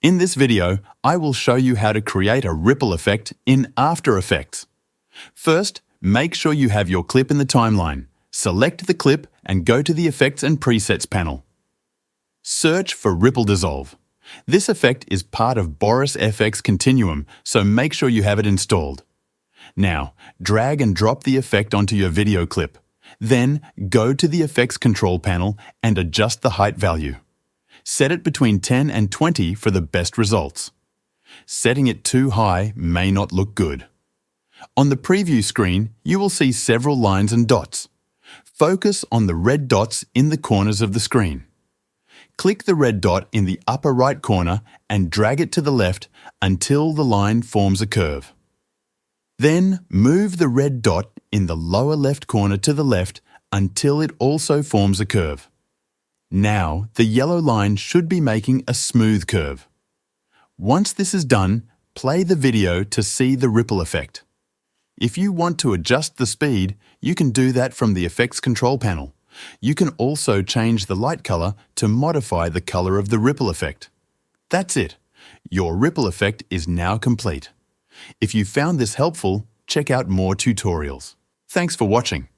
In this video, I will show you how to create a ripple effect in After Effects. First, make sure you have your clip in the timeline. Select the clip and go to the Effects and Presets panel. Search for Ripple Dissolve. This effect is part of Boris FX Continuum, so make sure you have it installed. Now, drag and drop the effect onto your video clip. Then, go to the Effects Control panel and adjust the height value. Set it between 10 and 20 for the best results. Setting it too high may not look good. On the preview screen, you will see several lines and dots. Focus on the red dots in the corners of the screen. Click the red dot in the upper right corner and drag it to the left until the line forms a curve. Then move the red dot in the lower left corner to the left until it also forms a curve. Now, the yellow line should be making a smooth curve. Once this is done, play the video to see the ripple effect. If you want to adjust the speed, you can do that from the Effects Control panel. You can also change the light color to modify the color of the ripple effect. That's it. Your ripple effect is now complete. If you found this helpful, check out more tutorials. Thanks for watching.